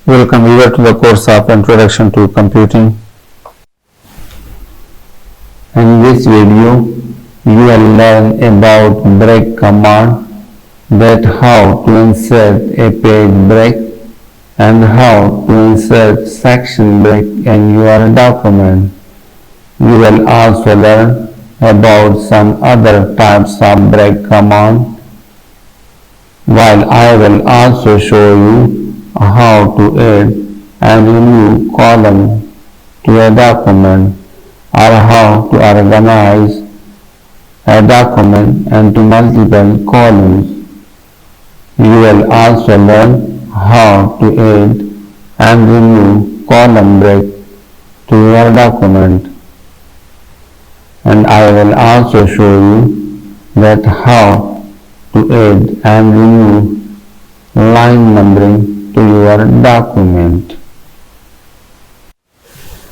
Welcome here to the course of Introduction to Computing. In this video, you will learn about break command, that how to insert a page break and how to insert section break in your document. You will also learn about some other types of break command, while I will also show you how to add and remove column to a document, or how to organize a document into multiple columns. You will also learn how to add and remove column break to your document, and I will also show you that how to add and remove line numbering to your document.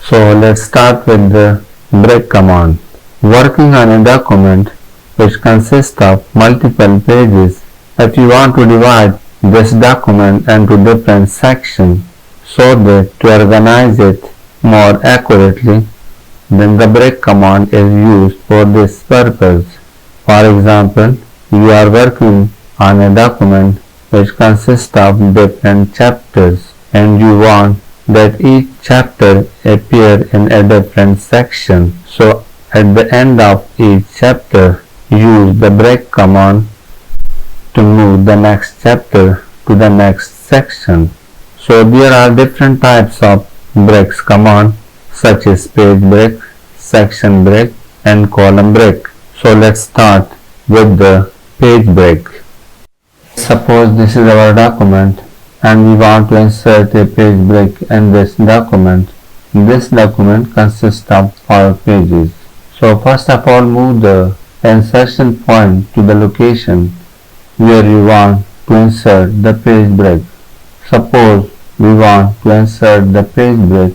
So let's start with the break command. Working on a document which consists of multiple pages, if you want to divide this document into different sections so that to organize it more accurately, then the break command is used for this purpose. For example, you are working on a document which consists of different chapters, and you want that each chapter appear in a different section. So at the end of each chapter, use the break command to move the next chapter to the next section. So there are different types of breaks command, such as page break, section break, and column break. So let's start with the page break. Suppose this is our document and we want to insert a page break in this document. This document consists of 5 pages. So first of all, move the insertion point to the location where you want to insert the page break. Suppose we want to insert the page break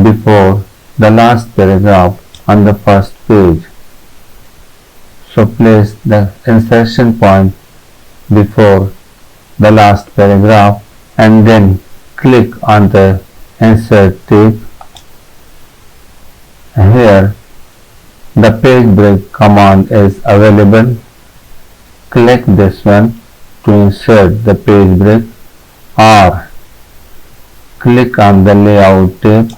before the last paragraph on the first page. So place the insertion point before the last paragraph and then click on the insert tab. Here the page break command is available. Click this one to insert the page break, or click on the layout tab.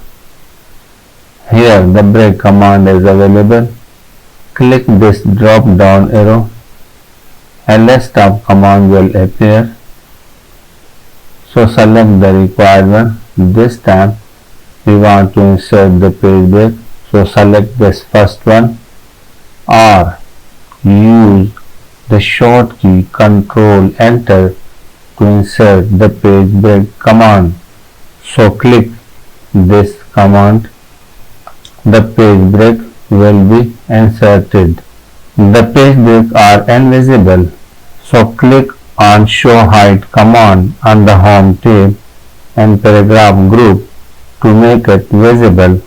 Here the break command is available. Click this drop down arrow. A list of commands will appear. So select the required one. This time we want to insert the page break. So select this first one, or use the short key Control Enter to insert the page break command. So click this command. The page break will be inserted. The page breaks are invisible. So click on Show Hide command on the Home tab and paragraph group to make it visible,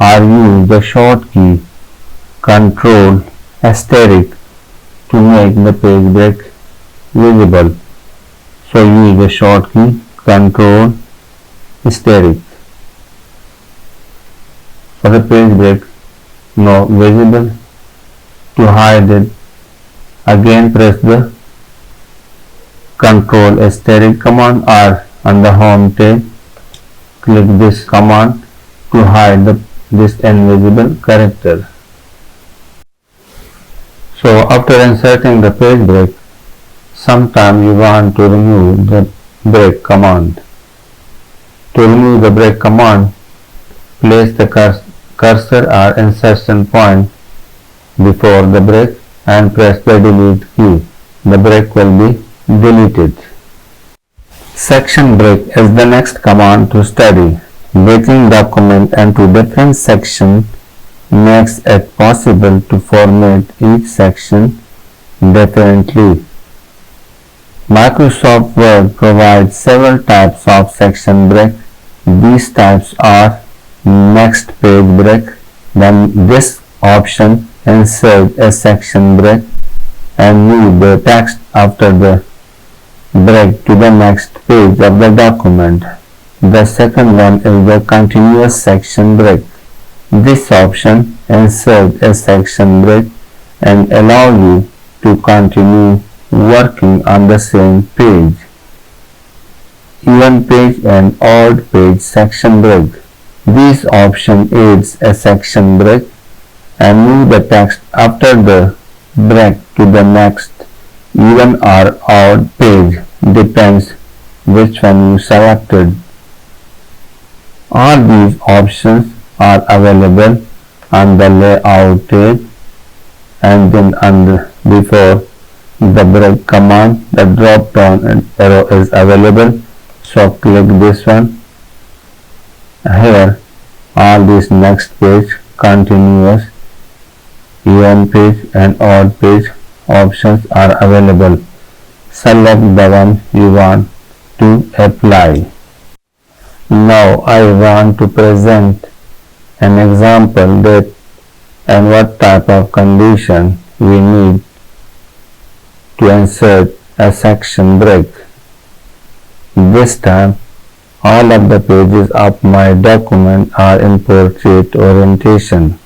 or use the short key Control Asterisk to make the page break visible. So use the short key Control Asterisk. For the page break now visible. To hide it, again press the Control Asterisk command, or on the Home tab click this command to hide this invisible character. So after inserting the page break, sometime you want to remove the break command. To remove the break command, place the cursor or insertion point before the break and press the delete key. The break will be deleted. Section break is the next command to study. Breaking document into different sections makes it possible to format each section differently. Microsoft Word provides several types of section break. These types are next page break. Then this option insert a section break and move the text after the break to the next page of the document. The second one is the continuous section break. This option inserts a section break and allows you to continue working on the same page. Even page and odd page section break. This option adds a section break and move the text after the break to the next even or odd page, depends which one you selected. All these options are available on the layout tab, and then before the break command, the drop down arrow is available, so click this one. Here all these next page, continuous, even page and odd page options are available. Select the one you want to apply. Now I want to present an example that and what type of condition we need to insert a section break. This time all of the pages of my document are in portrait orientation.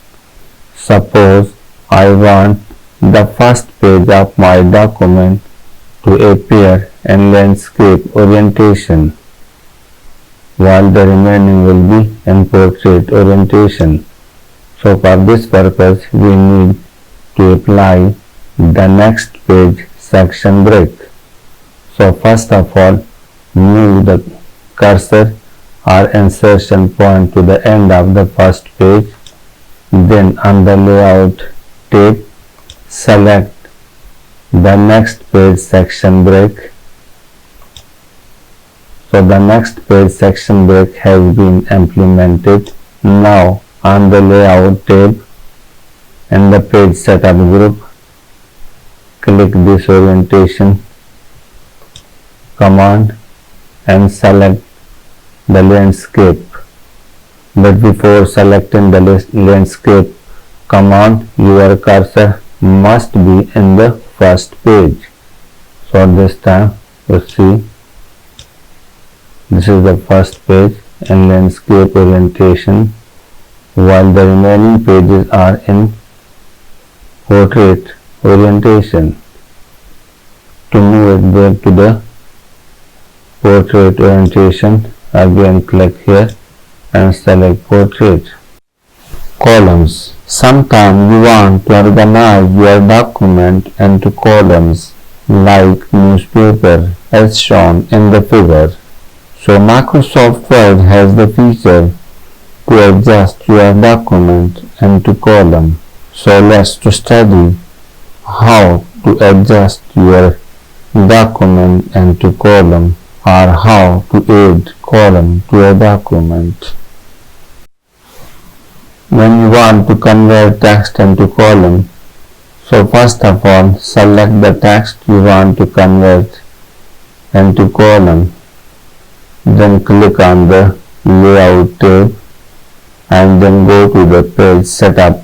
Suppose I want the first page of my document to appear in landscape orientation, while the remaining will be in portrait orientation. So for this purpose we need to apply the next page section break. So first of all, move the cursor or insertion point to the end of the first page. Then on the layout tab, select the next page section break. So the next page section break has been implemented. Now on the layout tab, in the page setup group, click this orientation command and select the landscape. But before selecting the landscape command, your cursor must be in the first page. So this time you see this is the first page in landscape orientation, while the remaining pages are in portrait orientation. To move it back to the portrait orientation, again click here and select portrait. Columns. Sometimes you want to organize your document into columns like newspaper as shown in the figure. So Microsoft Word has the feature to adjust your document into column. So let's study how to adjust your document into column, or how to add column to a document. When you want to convert text into column, so first of all select the text you want to convert into column, then click on the layout tab and then go to the page setup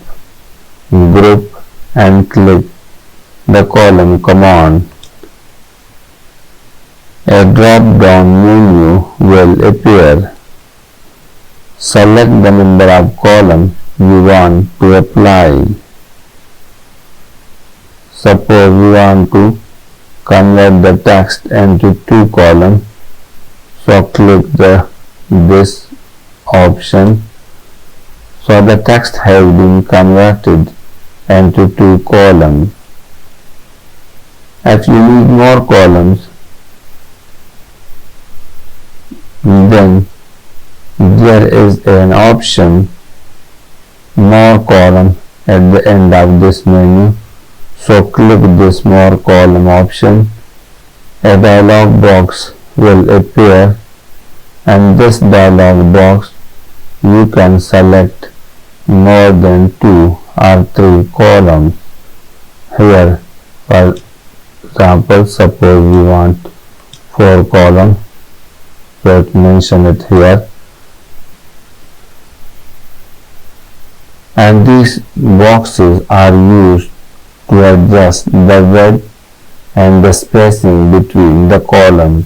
group and click the column command. A drop-down menu will appear. Select the number of columns you want to apply. Suppose you want to convert the text into 2 columns, so click this option. So the text has been converted into 2 columns. If you need more columns, then there is an option more column at the end of this menu. So click this more column option. A dialog box will appear, and this dialog box you can select more than 2 or 3 columns. Here for example, suppose you want 4 columns, so mention it here. And these boxes are used to adjust the width and the spacing between the columns.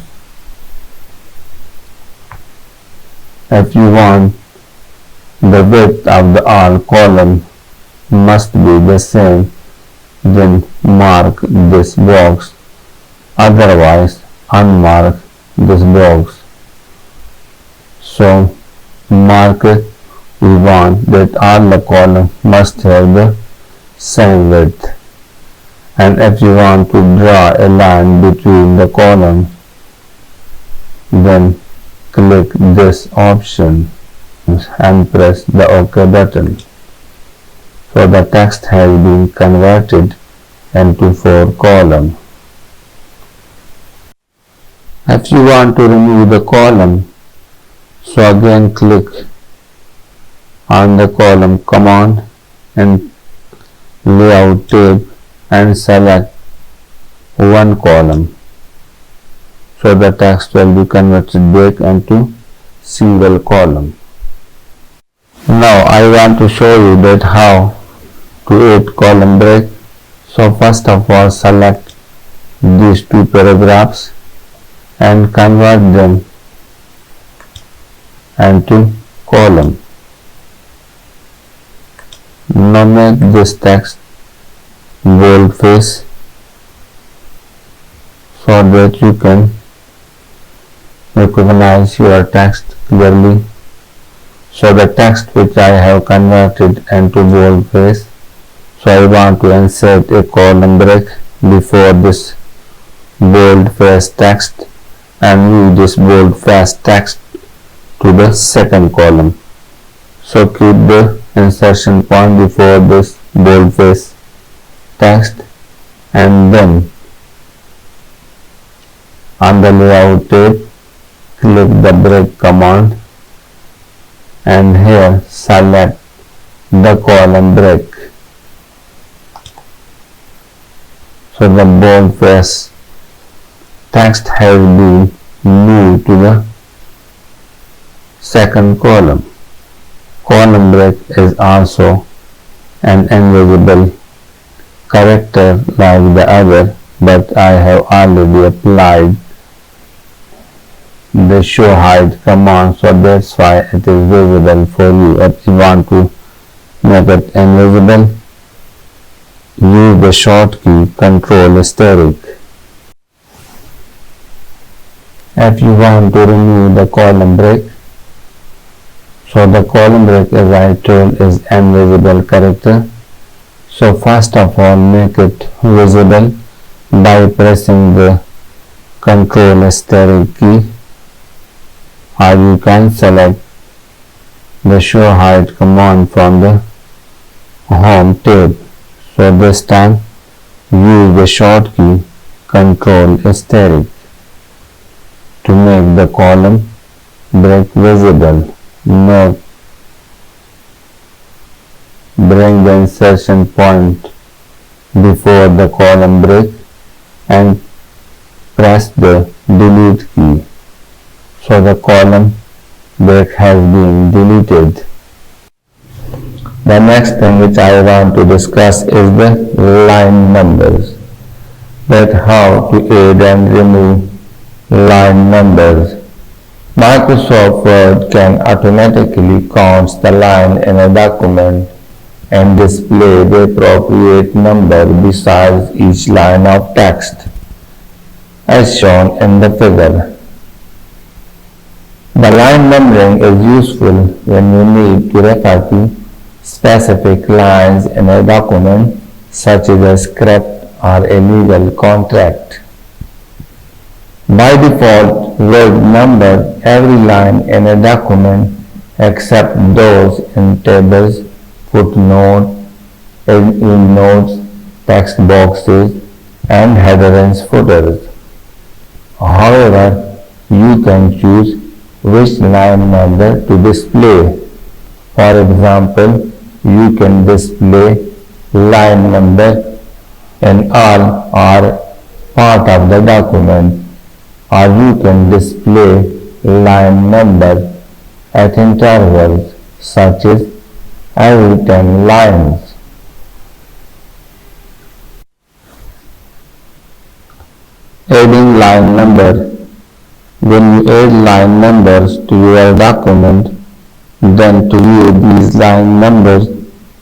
If you want the width of the all column must be the same, then mark this box, otherwise unmark this box. So mark it. We want that all the columns must have the same width. And if you want to draw a line between the columns, then click this option and press the OK button. So the text has been converted into 4 columns. If you want to remove the column, so again click on the column command and layout tab and select one column. So the text will be converted back into single column. Now I want to show you that how to add column break. So first of all, select these 2 paragraphs and convert them into column. Now make this text boldface so that you can recognize your text clearly. So the text which I have converted into boldface, so I want to insert a column break before this boldface text and move this boldface text to the second column. So keep the insertion point before this boldface text and then on the layout tab click the break command and here select the column break. So the boldface text has been moved to the second column. Column break is also an invisible character like the other, but I have already applied the show hide command, so that's why it is visible for you. If you want to make it invisible, use the short key Ctrl**. If you want to remove the column break, so the column break, as I told, is invisible character. So first of all, make it visible by pressing the Ctrl** key, or you can select the show hide command from the home tab. So this time use the short key Ctrl** to make the column break visible. Now bring the insertion point before the column break and press the delete key. So the column break has been deleted. The next thing which I want to discuss is the line numbers. That how to add and remove line numbers. Microsoft Word can automatically count the line in a document and display the appropriate number besides each line of text, as shown in the figure. The line numbering is useful when you need to refer to specific lines in a document, such as a script or a legal contract. By default, Word number every line in a document except those in tables, footnotes, endnotes, text boxes, and header and footers. However, you can choose which line number to display. For example, you can display line number in all or part of the document, or you can display line number at intervals, such as every 10 lines. Adding line number When you add line numbers to your document, then to view these line numbers,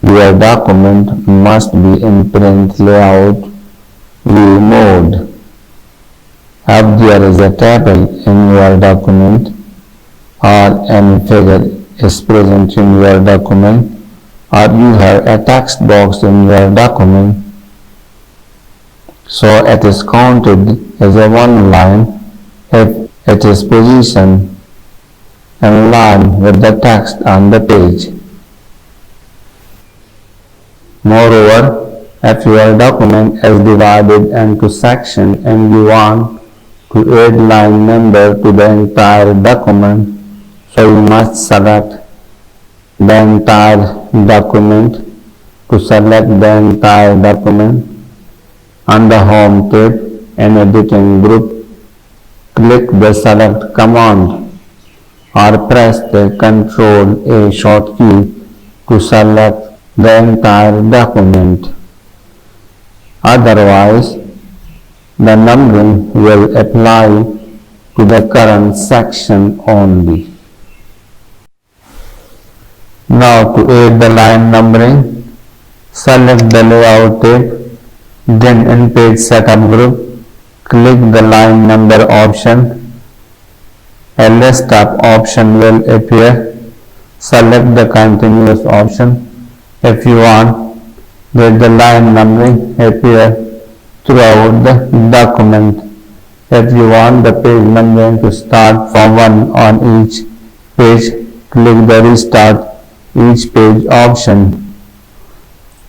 your document must be in print layout view mode. If there is a table in your document or any figure is present in your document, or you have a text box in your document, so it is counted as a one line if it is positioned in line with the text on the page. Moreover, if your document is divided into sections and you want to add line number to the entire document, so you must select the entire document. To select the entire document, on the Home tab in Editing group, click the Select command or press the Ctrl+A short key to select the entire document. Otherwise, the numbering will apply to the current section only. Now to add the line numbering, select the Layout tab, then in Page Setup group, click the line number option. A list of options will appear. Select the Continuous option if you want that the line numbering appear throughout the document. If you want the page numbering to start from 1 on each page, click the Restart each page option.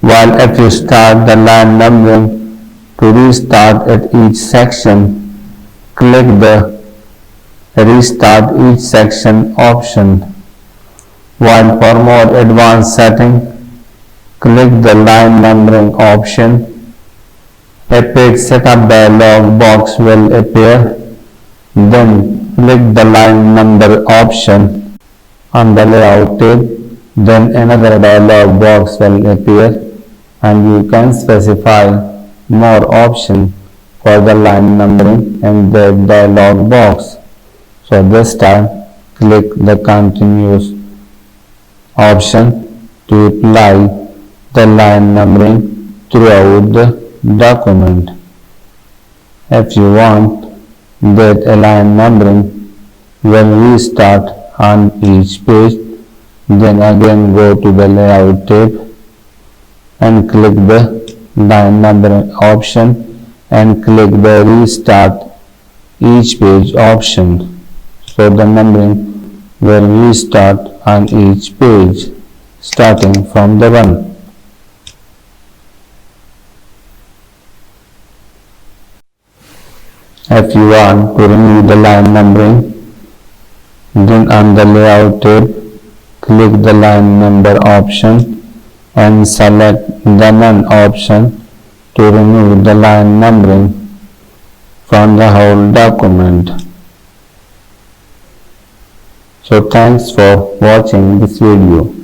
While if you start the line numbering to restart at each section, click the Restart each section option. While for more advanced setting, click the line numbering option. A page setup dialog box will appear. Then click the line number option on the Layout tab. Then another dialog box will appear and you can specify more options for the line numbering in the dialog box. So this time click the Continuous option to apply the line numbering throughout the document. If you want that a line numbering will restart on each page, then again go to the Layout tab and click the line numbering option and click the Restart each page option. So the numbering will restart on each page starting from the 1. If you want to remove the line numbering, then on the Layout tab, click the line number option and select the None option to remove the line numbering from the whole document. So thanks for watching this video.